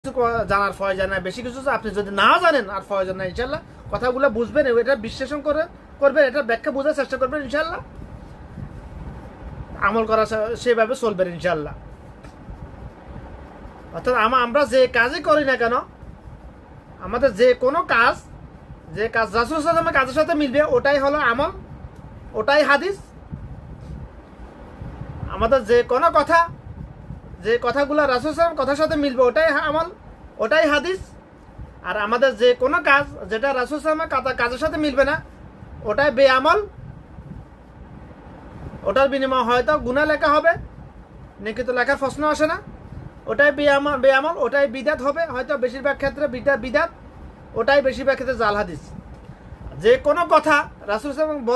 জানার প্রয়োজন নাই, বেশি কিছু আপনি যদি নাও জানেন আর প্রয়োজন নাই। ইনশাল্লাহ কথাগুলো বুঝবেন, এটা বিশ্লেষণ করবেন, এটা ব্যাখ্যা বোঝার চেষ্টা করবেন, ইনশাল্লাহ আমল করা সেভাবে চলবেন ইনশাল্লাহ। অর্থাৎ আমরা যে কাজই করি না কেন, আমাদের যে কোনো কাজ রাসূল সাল্লাল্লাহু আলাইহি ওয়াসাল্লামের কাজের সাথে মিলবে, ওটাই হলো আমল, ওটাই হাদিস। আমাদের যে কোনো কথা, যে কথাগুলো রাসূল সাল্লাল্লাহু আলাইহি ওয়াসাল্লামের কথার সাথে মিলবে, ওটাই আমল, ওটাই হাদিস। আর আমাদের যে কোনো কাজ যেটা রাসূল সাল্লাল্লাহু আলাইহি ওয়াসাল্লামের কাজের সাথে মিলবে না, ওটাই বেআমল। ওটার বিনিময়ে হয়তো গুনাহ লেখা হবে, নেকি তো লেখার প্রশ্ন আসে না। ওটাই বেআমল, ওটাই বিদাত হবে, হয়তো বেশিরভাগ ক্ষেত্রে বিদাত, ওটাই বেশিরভাগ ক্ষেত্রে জাল হাদিস। যে কোনো কথা রাসূল সাল্লাল্লাহু আলাইহি ওয়াসাল্লাম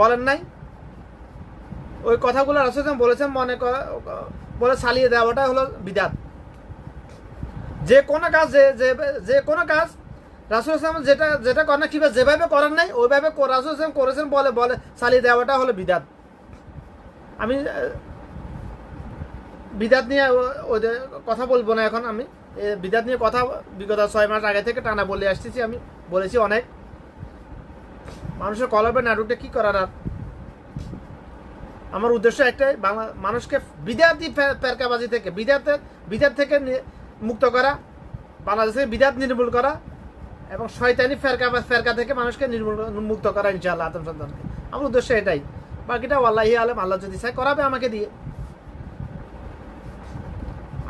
বলেন নাই, ওই কথাগুলো রাসূল সাল্লাল্লাহু আলাইহি ওয়াসাল্লাম বলেছেন বলে চালিয়ে দেওয়াটাই হলো বিদাত। যে কোনো কাজ যে কোনো কাজ রাসূল সাল্লাল্লাহু আলাইহি ওয়াসাল্লাম যেটা করেন না, কিংবা যেভাবে করেন নাই ওইভাবে রাসূল সাল্লাল্লাহু আলাইহি ওয়াসাল্লাম করেছেন বলে চালিয়ে দেওয়াটা হলো বিদাত। আমি বিদাত নিয়ে ওদের কথা বলবো না এখন। আমি বিদাত নিয়ে কথা বিগত 6 মাস আগে থেকে টানা বলে আসতেছি, আমি বলেছি অনেক। মানুষের কলবে না ঢুকতে কি করার আর। আমার উদ্দেশ্য একটাই, মানুষকে বিদাতি ফেরকাবাজি থেকে, বিদাত থেকে মুক্ত করা, বাংলাদেশে বিদাত নির্মূল করা এবং শয়তানি ফেরকা থেকে মানুষকে মুক্ত করা ইনশাআল্লাহ, আদম সন্তানকে। আমার উদ্দেশ্য এটাই। বাকিটা আল্লাহি আলেম, আল্লাহ যদি চায় করাবে আমাকে দিয়ে।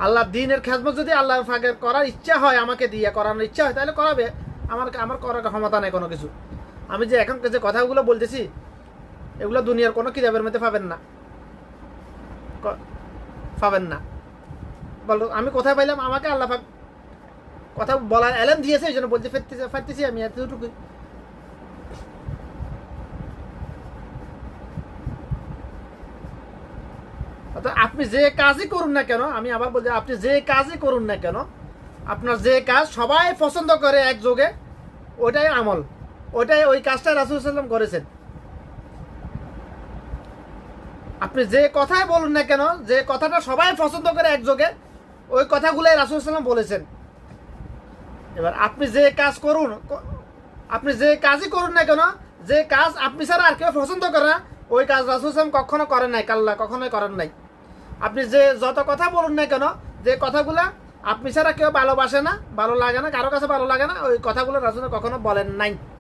আল্লাহ দ্বীনের খেদমত যদি আল্লাহ ফাঁকের করার ইচ্ছা হয়, আমাকে দিয়ে করানোর ইচ্ছা হয়, তাহলে করাবে। আমার করার ক্ষমতা নেই কোনো কিছু। আমি যে এখন যে কথাগুলো বলতেছি, এগুলো দুনিয়ার কোনো কিতাবের মধ্যে পাবেন না। বলো আমি কোথায় পাইলাম? আমাকে আল্লাহ পাক কথা বলার এলেন দিয়েছে, এই জন্য বলতে পারতেছি আমি এতটুকুই। আপনি যে কাজই করুন না কেন, আমি আবার বলছি, আপনি যে কাজই করুন না কেন, আপনার যে কাজ সবাই পছন্দ করে একযোগে, ওটাই আমল, ওই কাজটা রাসূল সাল্লাল্লাহু আলাইহি ওয়াসাল্লাম করেছেন। আপনি যে কথাই বলুন না কেন, যে কথাটা সবাই পছন্দ করে একযোগে, ওই কথাগুলোই রাসূল সাল্লাল্লাহু আলাইহি ওয়াসাল্লাম বলেছেন। এবার আপনি যে কাজ করুন, আপনি যে কাজই করুন না কেন, যে কাজ আপনি ছাড়া আর কেউ পছন্দ করে না, ওই কাজ রাসূল সাল্লাল্লাহু আলাইহি ওয়াসাল্লাম কখনো করেন নাই, কাল্লা কখনোই করেন নাই। আপনি যে যত কথা বলুন না কেন, যে কথাগুলা আপনি ছাড়া কেউ ভালোবাসে না, ভালো লাগে না, কারো কাছে ভালো লাগে না, ওই কথাগুলো রাসূল কখনো বলেন নাই।